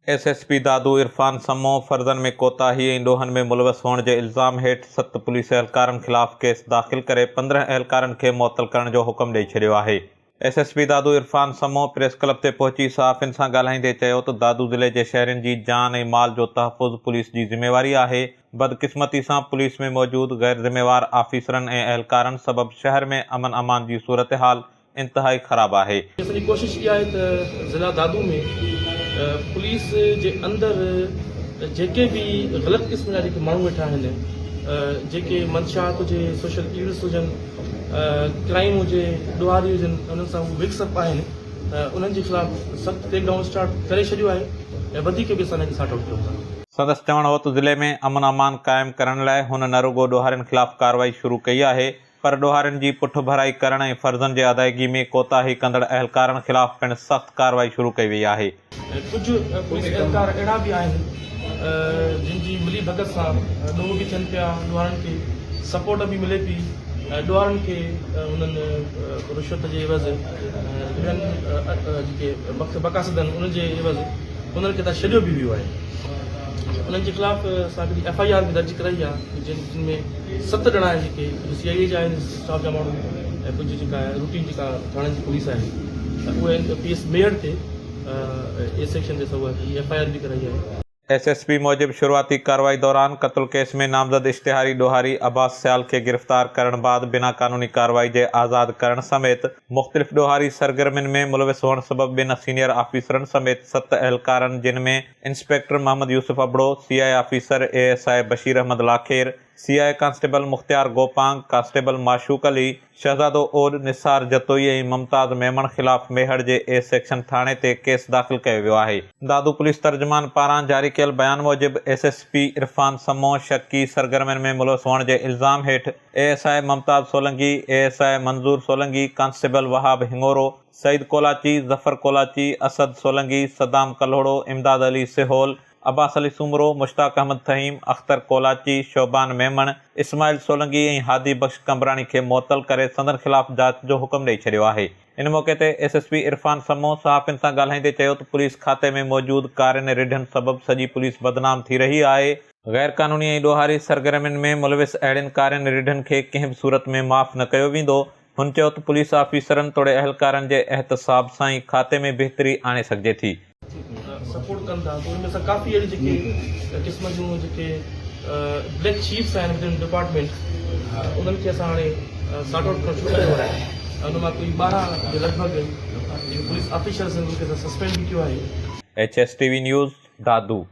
SSP दादू इरफान समो फर्ज़न में कोताही ऐं ॾोहनि में मुलवस हुअण जे इल्ज़ाम हेठि 7 पुलिस एहलकारनि ख़िलाफ़ केस दाख़िल करे 15 एहलकारनि खे मुअतल करण जो हुकुम ॾेई छॾियो आहे। SSP दादू इरफान समो प्रेस क्लब ते पहुची सहाफ़ियुनि सां ॻाल्हाईंदे चयो त दादू ज़िले जे शहरियुनि जी जान ऐं माल जो तहफ़ुज़ पुलिस जी ज़िम्मेवारी आहे। बदकिस्मती सां पुलिस में मौजूदु गैर ज़िम्मेवार आफ़ीसरनि ऐं एहलकारनि सबबि शहर में अमन अमान जी सूरत हाल इंतहाई ख़राब आहे। असांजी कोशिश इहा आहे त ज़िला दादू में पुलिस जे अंदरि जेके बि ग़लति क़िस्म जा जेके माण्हू वेठा आहिनि, जेके मंशात हुजे, सोशल इविल्स हुजनि, क्राइम हुजे, ॾोहारी हुजनि, उन्हनि सां मिक्सअप आहिनि, उन्हनि जे ख़िलाफ़ सख़्तु टेकडाउन स्टार्ट करे छॾियो आहे ऐं वधीक बि असां हिनखे सॉर्ट आउट कयूं था। संदसि चवण हो त ज़िले में अमन अमान क़ाइमु करण लाइ हुन न रुॻो ॾोहारियुनि ख़िलाफ़ कार्रवाई शुरू कई आहे, पर ॾोहारियुनि जी पुठ भराई करण ऐं फर्ज़नि जे अदायगी में कोताही कंदड़ एहलकारनि ख़िलाफ़ पिणु सख़्तु कार्रवाई शुरू कई वई आहे। कुझु पुलिस एहलकार अहिड़ा बि आहिनि जिन जी मिली भगत सां ॾोह बि थियनि पिया, ॾोहारनि खे सपोर्ट बि मिले पई, ॾोहारनि खे उन्हनि रिश्वत जे एवज़ जेके बकासद आहिनि उन्हनि जे एवज़ उन्हनि खे त छॾियो बि वियो आहे। उन्हनि जे ख़िलाफ़ असां हिकिड़ी FIR बि दर्ज कराई आहे जिन में 7 ॼणा आहिनि जेके CIA जा आहिनि, स्टाफ जा माण्हू ऐं कुझु जेका रूटीन जेका थाणे जी पुलिस आहे त उहे PS मेयर ते A सेक्शन ते उहा FIR बि कराई आहे। SSP मूजिब शुरुआती कार्रवाई दौरान क़त्ल केस में नामज़द इश्तिहारी ॾोहारी अब्बास सियाल खे गिरफ़्तार करण बाद बिना कानूनी कार्रवाई जे आज़ाद करण समेत मुख़्तलिफ़ ॾोहारी सरगर्मियुनि में मुलविस हुअण सबबि 2 सीनियर आफ़ीसरनि समेत 7 एहलकारनि जिन में inspector Mohammad Yusuf Abro, CI officer ASI Bashir Ahmed Lakher, CI constable Mukhtiar Gopang, constable Mashooq Ali, Shahzado Od Nisar Jatoi ऐं मुमताज़ मेमण ख़िलाफ़ मेहर जे A सेक्शन थाणे ते केस दाख़िल कयो वियो आहे। दादू पुलिस तर्जुमान पारां जारी कयल बयान मूजिब SSP इरफान समो शक्की सरगर्मियुनि में मुलविस हुअण जे इल्ज़ाम हेठि ASI मुमताज़ सोलंकी, ASI मंज़ूर सोलंकी, कांस्टेबल वहाब हिंगोरो, सईद कोलाची, ज़फ़र कोलाची, असद सोलंकी, सदाम कल्होड़ो, इमदाद अली सिहोल, अब्बास अली सुमरो, मुश्ताक अहमद तहीम, अख्तर कोलाची, शोबान मेमण, इस्माइल सोलंकी ऐं हादी बख्श कंबराणी खे मुअतल करे संदनि ख़िलाफ़ जांच जो हुकुम ॾेई छॾियो आहे। इन मौक़े ते SSP इरफान समो सहाफ़ियुनि सां ॻाल्हाईंदे चयो त पुलिस खाते में मौजूदु कारियुनि रिढनि सबबि सॼी पुलिस बदनाम थी रही आहे। गैर कानूनी ऐं ॾोहारी सरगर्मियुनि में मुलविस अहिड़ियुनि कारियुनि रिढनि खे कंहिं बि सूरत में माफ़ न कयो वेंदो। हुन चयो त पुलिस आफ़ीसरनि तोड़े एहलकारनि जे एहतसाब सां ई खाते में बहितरी आणे सघिजे थी। सपोर्ट कनि था त उनमें सां काफ़ी अहिड़ी जेके क़िस्म जूं जेके ब्लैक शीप्स आहिनि विदिन डिपार्टमेंट, उन्हनि खे असां हाणे सॉर्ट आउट करणु शुरू कयो आहे। उन मां कोई 12 जे लॻभॻि जेके पुलिस ऑफिसर्स आहिनि उनखे असां सस्पेंड बि कयो आहे। HSTV न्यूज़ दादू।